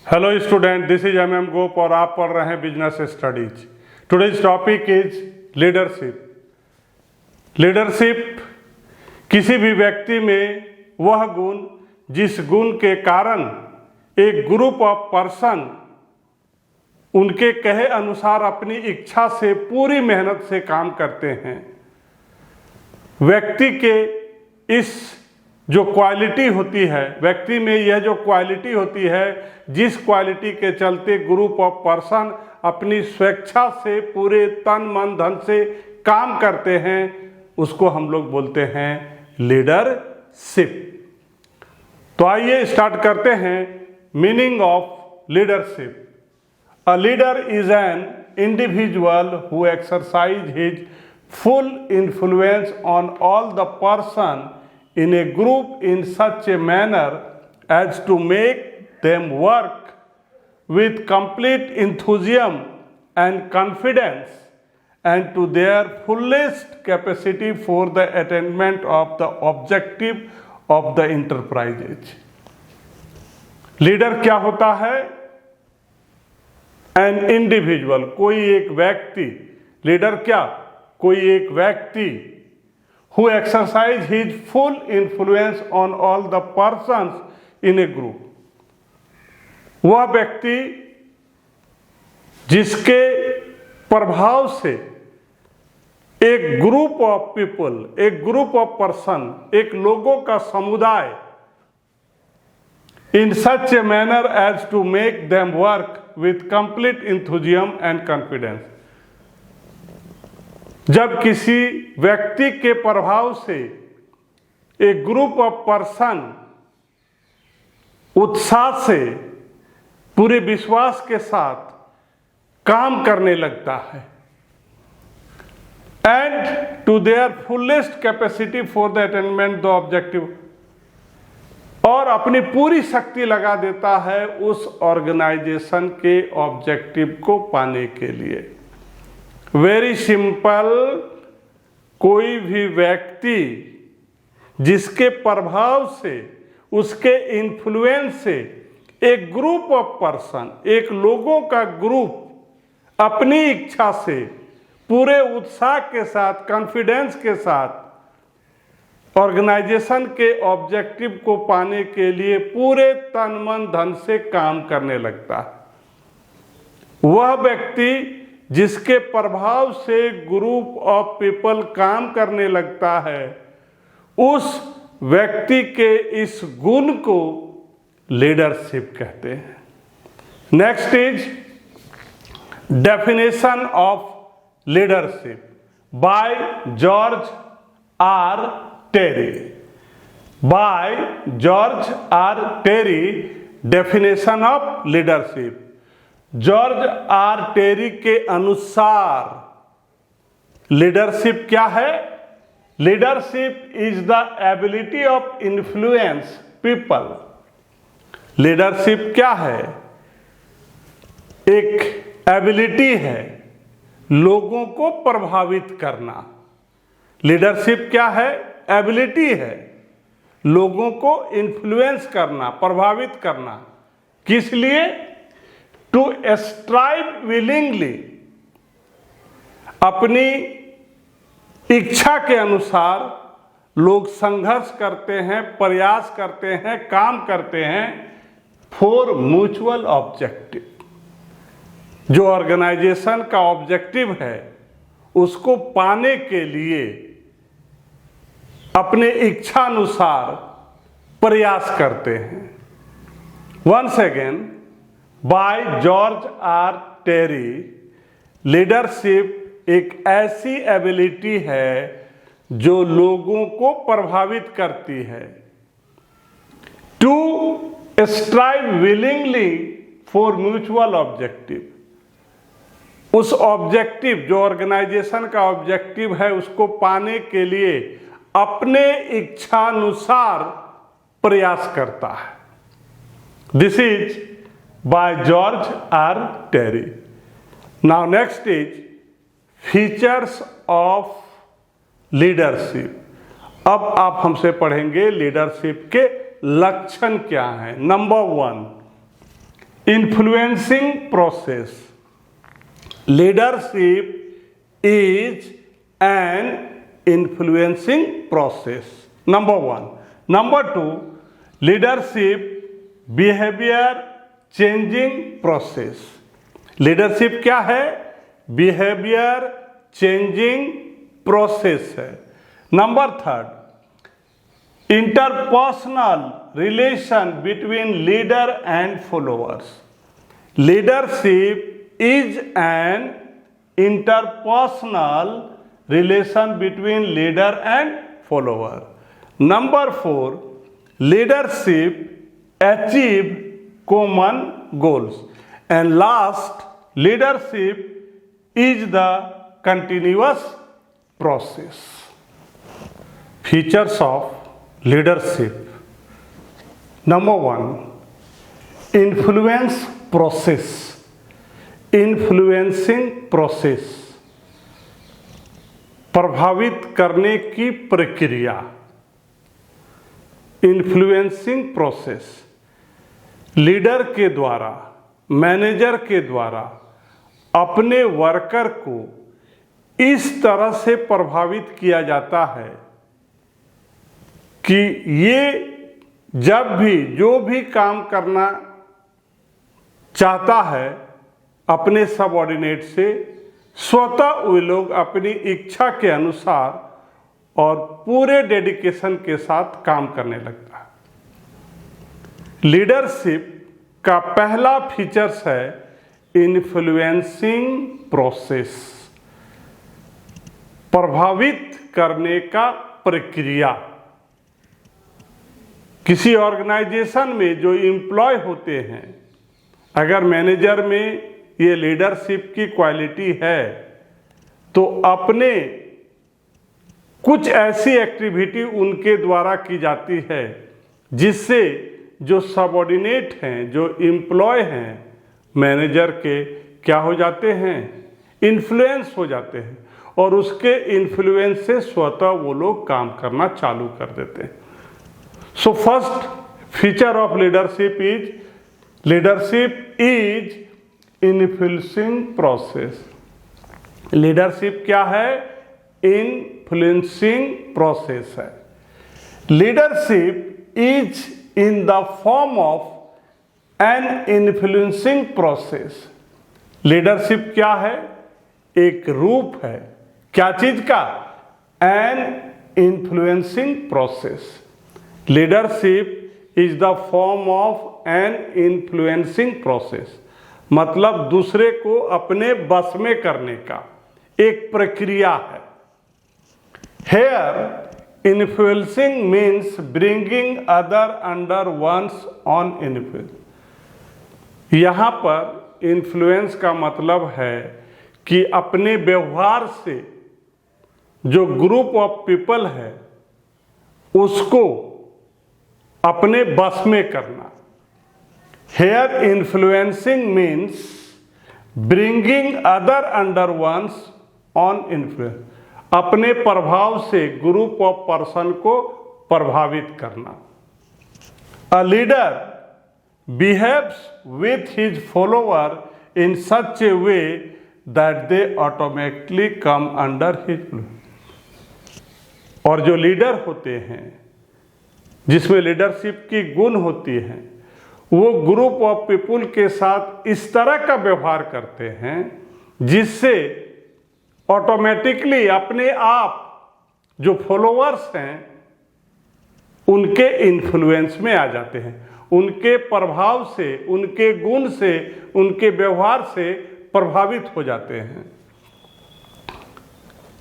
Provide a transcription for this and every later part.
Hello student, this is MM गोप और आप पढ़ रहे हैं business studies. Today's topic is leadership. Leadership किसी भी व्यक्ति में वह गुण जिस गुण के कारण एक ग्रुप ऑफ पर्सन उनके कहे अनुसार अपनी इच्छा से पूरी मेहनत से काम करते हैं। व्यक्ति के इस जो क्वालिटी होती है, व्यक्ति में यह जो क्वालिटी होती है, जिस क्वालिटी के चलते ग्रुप ऑफ पर्सन अपनी स्वेच्छा से पूरे तन मन धन से काम करते हैं, उसको हम लोग बोलते हैं लीडरशिप। तो आइए स्टार्ट करते हैं meaning of leadership. A leader is an individual who exercise his full influence on all the person in a group in such a manner as to make them work with complete enthusiasm and confidence and to their fullest capacity for the attainment of the objective of the enterprises। Leader क्या होता है? An individual, कोई एक व्यक्ति। Leader क्या? कोई एक व्यक्ति who exercise his full influence on all the persons in a group. वह व्यक्ति जिसके प्रभाव से एक ग्रुप ऑफ पीपल, एक ग्रुप ऑफ पर्सन, एक लोगों का समुदाय in such a manner as to make them work with complete enthusiasm and confidence. जब किसी व्यक्ति के प्रभाव से एक ग्रुप ऑफ पर्सन उत्साह से पूरे विश्वास के साथ काम करने लगता है and to their fullest capacity for the attainment the objective, और अपनी पूरी शक्ति लगा देता है उस ऑर्गेनाइजेशन के ऑब्जेक्टिव को पाने के लिए। वेरी सिंपल, कोई भी व्यक्ति जिसके प्रभाव से, उसके इन्फ्लुएंस से एक ग्रुप ऑफ पर्सन, एक लोगों का ग्रुप अपनी इच्छा से पूरे उत्साह के साथ, कॉन्फिडेंस के साथ ऑर्गेनाइजेशन के ऑब्जेक्टिव को पाने के लिए पूरे तन मन धन से काम करने लगता है, वह व्यक्ति जिसके प्रभाव से ग्रुप ऑफ पीपल काम करने लगता है, उस व्यक्ति के इस गुण को लीडरशिप कहते हैं। Next is definition of leadership by George R Terry. By George R Terry, definition of leadership. George R Terry के अनुसार लीडरशिप क्या है? Leadership is the ability of influence people. Leadership क्या है? एक एबिलिटी है लोगों को प्रभावित करना। लीडरशिप क्या है? एबिलिटी है लोगों को इन्फ्लुएंस करना, प्रभावित करना। किस लिए? टू स्ट्राइव विलिंगली, अपनी इच्छा के अनुसार लोग संघर्ष करते हैं, प्रयास करते हैं, काम करते हैं फॉर म्यूचुअल ऑब्जेक्टिव। जो ऑर्गेनाइजेशन का ऑब्जेक्टिव है उसको पाने के लिए अपने इच्छा अनुसार प्रयास करते हैं। Once again, by George R Terry, leadership एक ऐसी एबिलिटी है जो लोगों को प्रभावित करती है। To strive willingly for mutual objective, उस ऑब्जेक्टिव जो ऑर्गेनाइजेशन का ऑब्जेक्टिव है उसको पाने के लिए अपने इच्छानुसार प्रयास करता है। This is by George R Terry. Now next is features of leadership. अब आप हमसे पढ़ेंगे लीडरशिप के लक्षण क्या हैं। Number 1, influencing process. Leadership is an influencing process. Number one. Number two, leadership behavior changing process. Leadership क्या है? बिहेवियर चेंजिंग प्रोसेस है। Number third, interpersonal relation between leader and followers. Leadership is an interpersonal relation between leader and follower. Number four, leadership achieve common goals. And last, leadership is the continuous process. Features of leadership. Number one, influence process. Influencing process, प्रभावित करने की प्रक्रिया। Influencing process, leader के द्वारा, manager के द्वारा अपने worker को इस तरह से प्रभावित किया जाता है कि ये जब भी जो भी काम करना चाहता है अपने सबऑर्डिनेट से, स्वतः वे लोग अपनी इच्छा के अनुसार और पूरे डेडिकेशन के साथ काम करने लगता है। लीडरशिप का पहला फीचर्स है इन्फ्लुएंसिंग प्रोसेस, प्रभावित करने का प्रक्रिया। किसी ऑर्गेनाइजेशन में जो एम्प्लॉय होते हैं, अगर मैनेजर में ये लीडरशिप की क्वालिटी है तो अपने कुछ ऐसी एक्टिविटी उनके द्वारा की जाती है जिससे जो सबऑर्डिनेट हैं, जो एम्प्लॉय हैं मैनेजर के, क्या हो जाते हैं? इन्फ्लुएंस हो जाते हैं और उसके इन्फ्लुएंस से स्वतः वो लोग काम करना चालू कर देते हैं। So first feature of leadership is influencing process. Leadership क्या है? इन्फ्लुएंसिंग प्रोसेस है। Leadership is in the form of an influencing process. Leadership क्या है? एक रूप है। क्या चीज का? An influencing process. Leadership is the form of an influencing process, मतलब दूसरे को अपने बस में करने का एक प्रक्रिया है। Here influencing means bringing other under once on influence. यहाँ पर इन्फ्लुएंस का मतलब है कि अपने व्यवहार से जो ग्रुप ऑफ पीपल है उसको अपने बस में करना। Here influencing means bringing other under once on influence, अपने प्रभाव से ग्रुप ऑफ पर्सन को प्रभावित करना। A leader behaves with his follower in such a way that they automatically come under his influence। और जो लीडर होते हैं जिसमें लीडरशिप की गुण होती हैं, वो ग्रुप ऑफ पीपुल के साथ इस तरह का व्यवहार करते हैं जिससे ऑटोमेटिकली अपने आप जो फॉलोअर्स हैं उनके इन्फ्लुएंस में आ जाते हैं, उनके प्रभाव से, उनके गुण से, उनके व्यवहार से प्रभावित हो जाते हैं।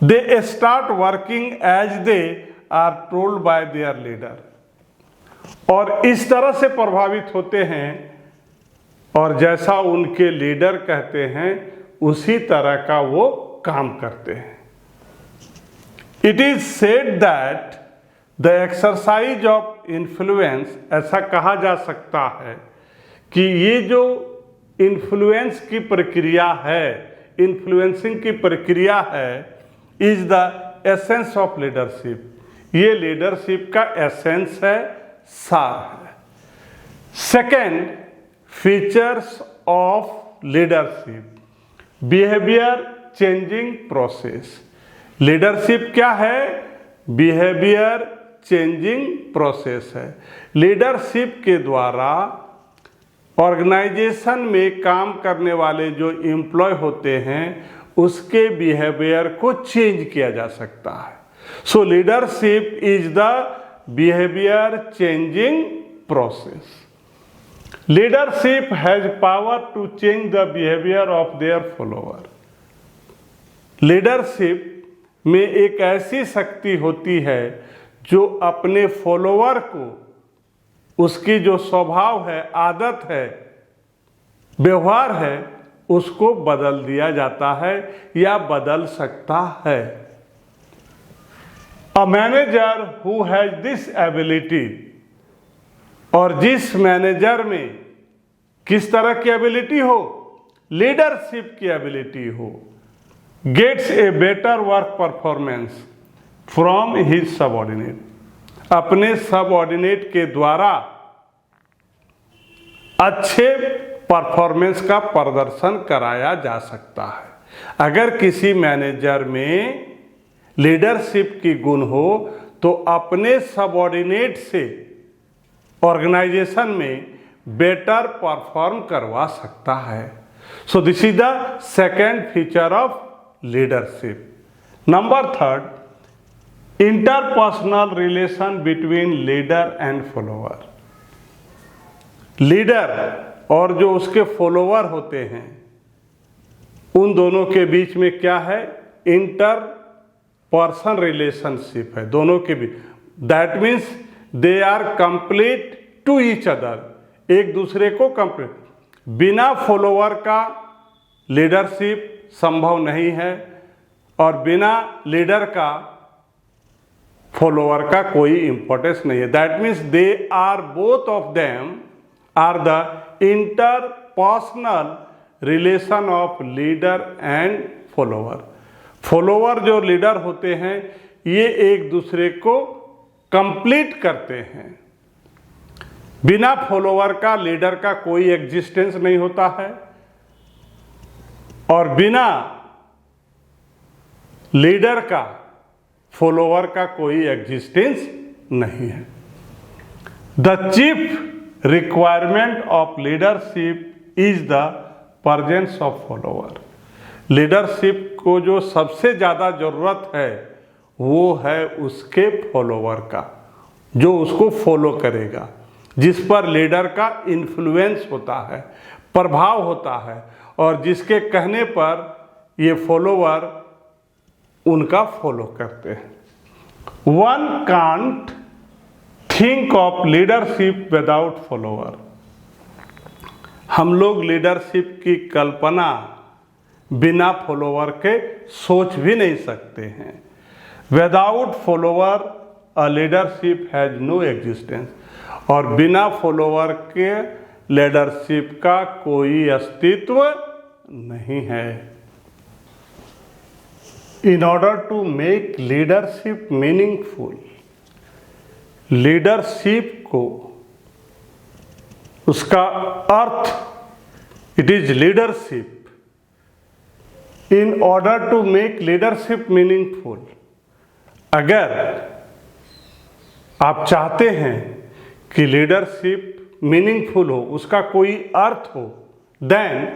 They start working as they are told by their leader, और इस तरह से प्रभावित होते हैं और जैसा उनके लीडर कहते हैं उसी तरह का वो काम करते हैं। It is said that the exercise of influence, ऐसा कहा जा सकता है कि ये जो इन्फ्लुएंस की प्रक्रिया है, इन्फ्लुएंसिंग की प्रक्रिया है, is the essence of leadership. ये लीडरशिप का एसेंस है, सार है। Second features of leadership, behaviour changing process. Leadership क्या है? बिहेवियर चेंजिंग प्रोसेस है। लीडरशिप के द्वारा ऑर्गेनाइजेशन में काम करने वाले जो एम्प्लॉय होते हैं उसके बिहेवियर को चेंज किया जा सकता है। So leadership is the behaviour changing process. Leadership has power to change the behaviour of their follower. Leadership में एक ऐसी शक्ति होती है जो अपने फॉलोअर को उसकी जो स्वभाव है, आदत है, व्यवहार है, उसको बदल दिया जाता है या बदल सकता है। A manager who has this ability, और जिस मैनेजर में किस तरह की एबिलिटी हो? लीडरशिप की एबिलिटी हो, gets a better work performance from his subordinate. अपने सबऑर्डिनेट के द्वारा अच्छे परफॉर्मेंस का प्रदर्शन कराया जा सकता है। अगर किसी मैनेजर में लीडरशिप की गुण हो तो अपने सबऑर्डिनेट से ऑर्गेनाइजेशन में बेटर परफॉर्म करवा सकता है। So this is the second feature of leadership. Number third, interpersonal relation between leader and follower. Leader और जो उसके फॉलोअर होते हैं उन दोनों के बीच में क्या है? इंटर पर्सन रिलेशनशिप है दोनों के बीच। That means they are complete to each other, एक दूसरे को कंप्लीट। बिना फॉलोअर का लीडरशिप संभव नहीं है और बिना लीडर का फॉलोअर का कोई इंपॉर्टेंस नहीं है। That means they are both of them are the interpersonal relation of leader and follower. Follower जो लीडर होते हैं ये एक दूसरे को कंप्लीट करते हैं। बिना फॉलोअर का लीडर का कोई एग्जिस्टेंस नहीं होता है और बिना लीडर का फॉलोअर का कोई एग्जिस्टेंस नहीं है। The chief requirement of leadership is the presence of follower. Leadership को जो सबसे ज़्यादा ज़रूरत है वो है उसके फॉलोअर का, जो उसको फॉलो करेगा, जिस पर लीडर का इन्फ्लुएंस होता है, प्रभाव होता है और जिसके कहने पर ये फॉलोअर उनका फॉलो करते हैं। One can't think of leadership without follower. हम लोग लीडरशिप की कल्पना बिना फॉलोअर के सोच भी नहीं सकते हैं। Without follower a leadership has no existence. और बिना फॉलोअर के लीडरशिप का कोई अस्तित्व नहीं है। In order to make leadership meaningful, leadership को उसका अर्थ, it is leadership. In order to make leadership meaningful, अगर आप चाहते हैं कि लीडरशिप मीनिंगफुल हो, उसका कोई अर्थ हो, then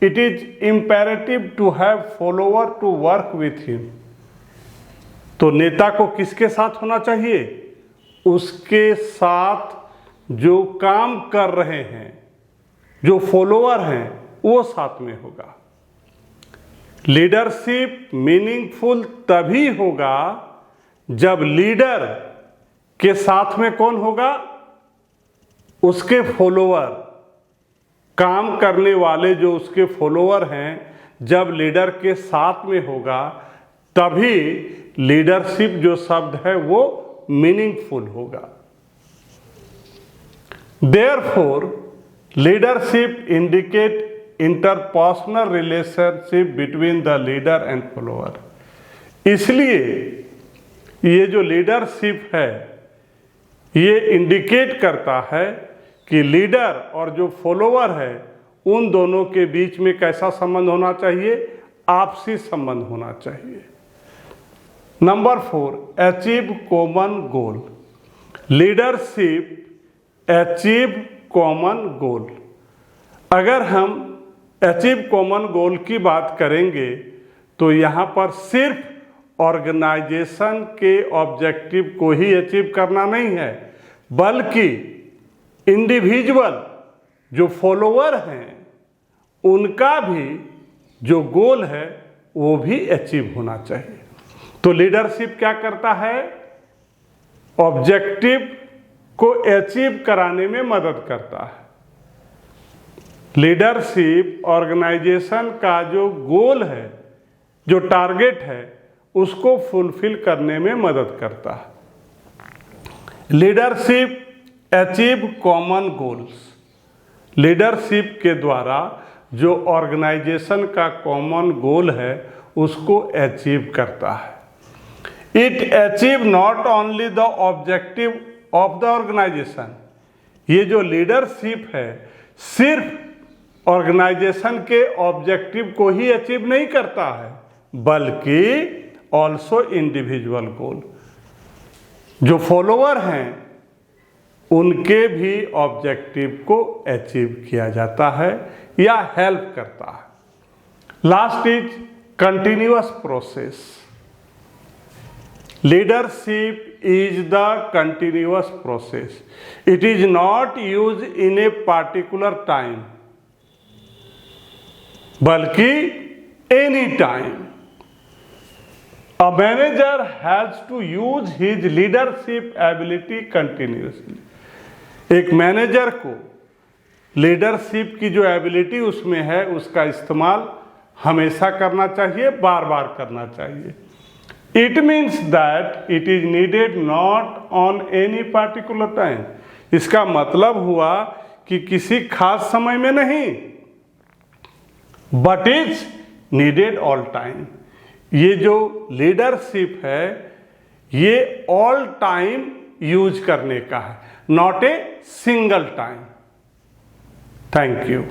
it is imperative to have follower to work with him. तो नेता को किसके साथ होना चाहिए? उसके साथ जो काम कर रहे हैं, जो फॉलोअर हैं, वो साथ में होगा। लीडरशिप मीनिंगफुल तभी होगा जब लीडर के साथ में कौन होगा? उसके फॉलोअर, काम करने वाले जो उसके फॉलोअर हैं, जब लीडर के साथ में होगा तभी लीडरशिप जो शब्द है वो मीनिंगफुल होगा। Therefore leadership indicate interpersonal relationship between the leader and follower. इसलिए ये जो लीडरशिप है ये इंडिकेट करता है कि लीडर और जो फॉलोअर है उन दोनों के बीच में कैसा संबंध होना चाहिए, आपसी संबंध होना चाहिए। Number 4, achieve common goal. Leadership achieve common goal. अगर हम अचीव कॉमन गोल की बात करेंगे तो यहाँ पर सिर्फ ऑर्गेनाइजेशन के ऑब्जेक्टिव को ही अचीव करना नहीं है, बल्कि इंडिविजुअल जो फॉलोअर हैं उनका भी जो गोल है वो भी अचीव होना चाहिए। तो लीडरशिप क्या करता है, ऑब्जेक्टिव को अचीव कराने में मदद करता है। लीडरशिप ऑर्गेनाइजेशन का जो गोल है, जो टारगेट है, उसको फुलफिल करने में मदद करता है। Leadership achieve common goals. Leadership के द्वारा जो ऑर्गेनाइजेशन का कॉमन गोल है उसको अचीव करता है। It achieve not only the objective of the organisation. ये जो लीडरशिप है सिर्फ ऑर्गेनाइजेशन के ऑब्जेक्टिव को ही अचीव नहीं करता है, बल्कि ऑल्सो इंडिविजुअल गोल। जो फॉलोअर हैं उनके भी ऑब्जेक्टिव को अचीव किया जाता है या हेल्प करता है। Last is continuous process. Leadership is the continuous process. It is not use in a particular time, बल्कि any time. A manager has to use his leadership ability continuously. एक manager को leadership की जो ability उसमें है उसका इस्तेमाल हमेशा करना चाहिए, बार बार करना चाहिए। It means that it is needed not on any particular time. इसका मतलब हुआ कि किसी खास समय में नहीं, but is needed all time. ये जो लीडरशिप है ये ऑल टाइम यूज करने का है, not a single time. Thank you.